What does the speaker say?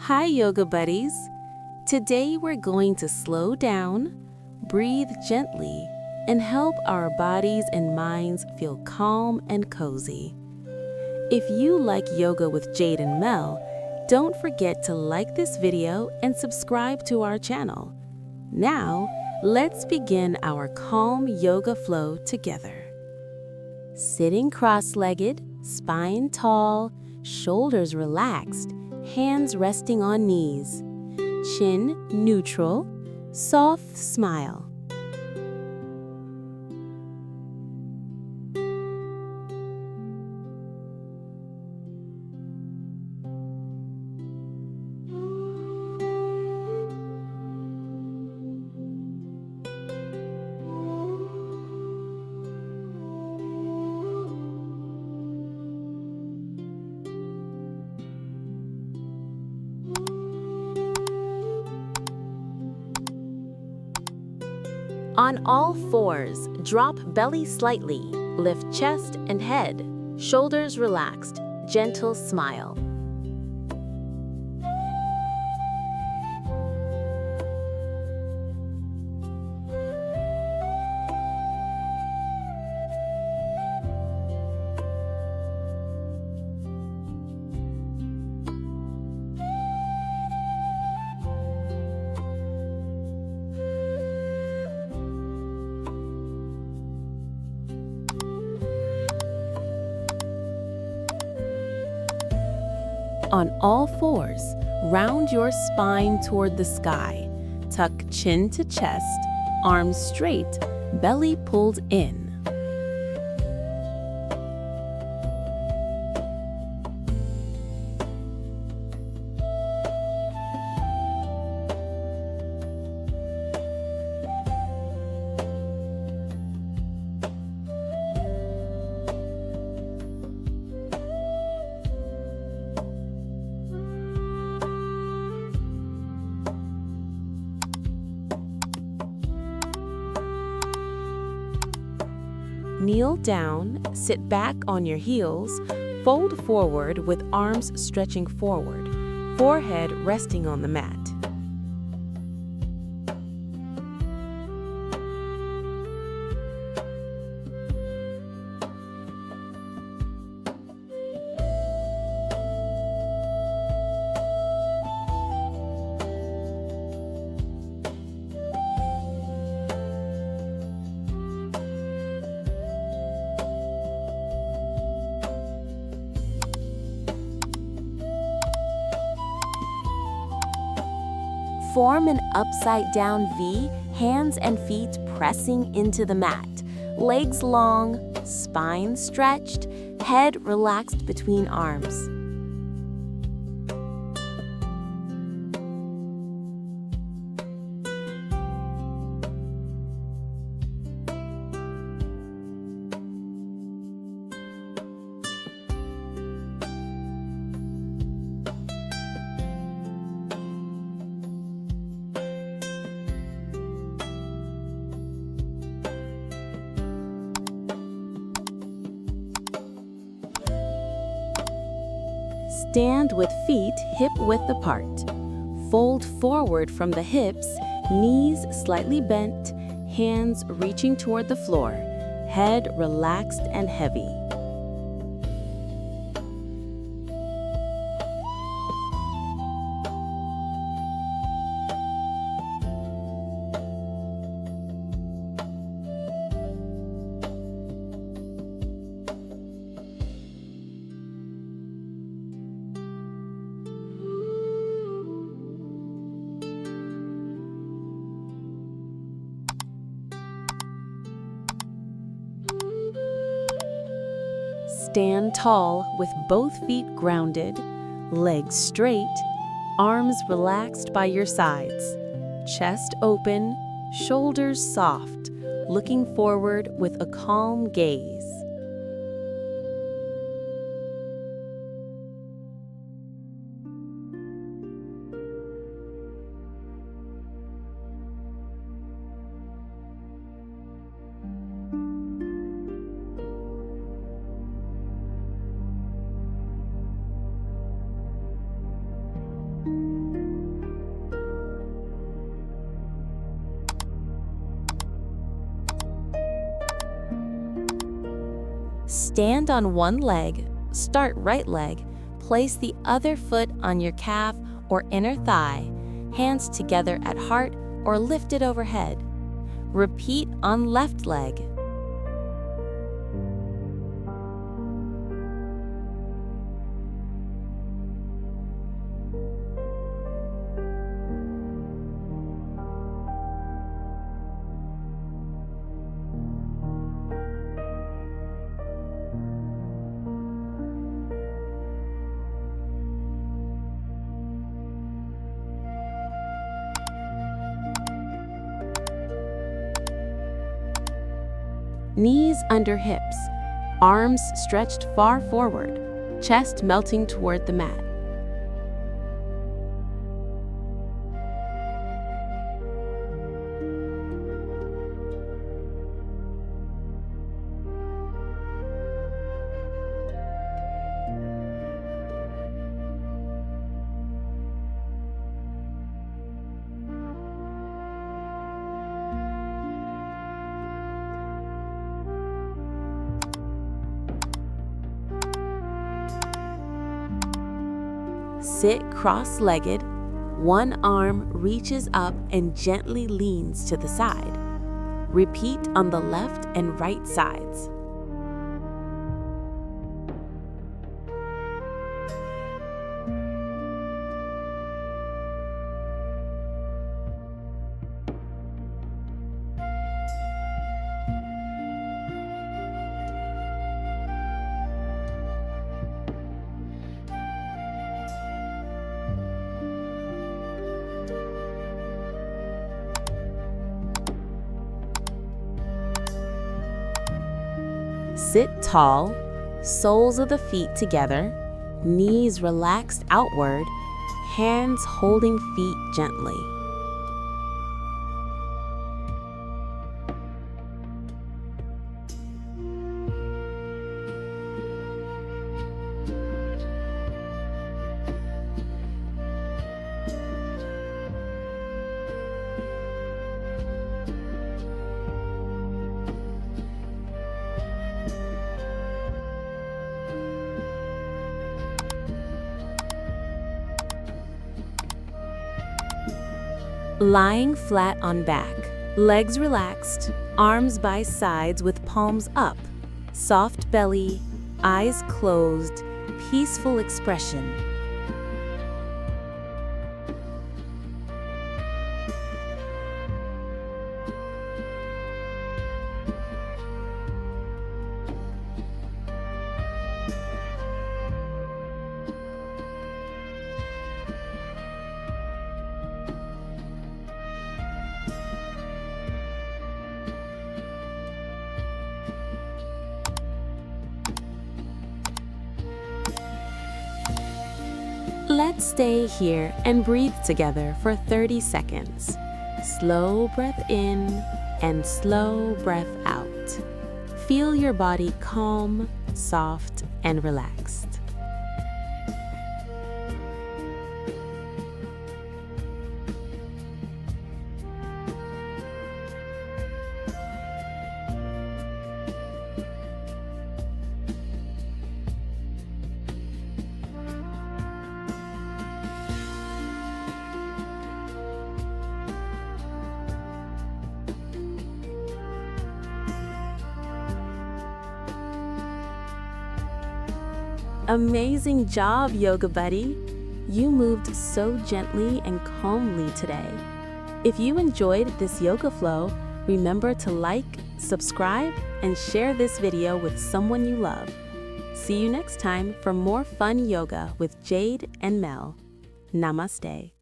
Hi, yoga buddies. Today we're going to slow down, breathe gently, and help our bodies and minds feel calm and cozy. If you like yoga with Jade and Mel, don't forget to like this video and subscribe to our channel. Now, let's begin our calm yoga flow together. Sitting cross-legged, spine tall, shoulders relaxed, hands resting on knees, chin neutral, soft smile. On all fours, drop belly slightly, lift chest and head, shoulders relaxed, gentle smile. On all fours, round your spine toward the sky. Tuck chin to chest, arms straight, belly pulled in. Kneel down, sit back on your heels, fold forward with arms stretching forward, forehead resting on the mat. Form an upside-down V, hands and feet pressing into the mat. Legs long, spine stretched, head relaxed between arms. Stand with feet hip-width apart. Fold forward from the hips, knees slightly bent, hands reaching toward the floor, head relaxed and heavy. Stand tall with both feet grounded, legs straight, arms relaxed by your sides, chest open, shoulders soft, looking forward with a calm gaze. Stand on one leg, start right leg, place the other foot on your calf or inner thigh, hands together at heart or lifted overhead. Repeat on left leg. Knees under hips, arms stretched far forward, chest melting toward the mat. Sit cross-legged, one arm reaches up and gently leans to the side. Repeat on the left and right sides. Sit tall, soles of the feet together, knees relaxed outward, hands holding feet gently. Lying flat on back, legs relaxed, arms by sides with palms up, soft belly, eyes closed, peaceful expression. Let's stay here and breathe together for 30 seconds. Slow breath in and slow breath out. Feel your body calm, soft, and relaxed. Amazing job, yoga buddy! You moved so gently and calmly today. If you enjoyed this yoga flow, remember to like, subscribe, and share this video with someone you love. See you next time for more fun yoga with Jade and Mel. Namaste.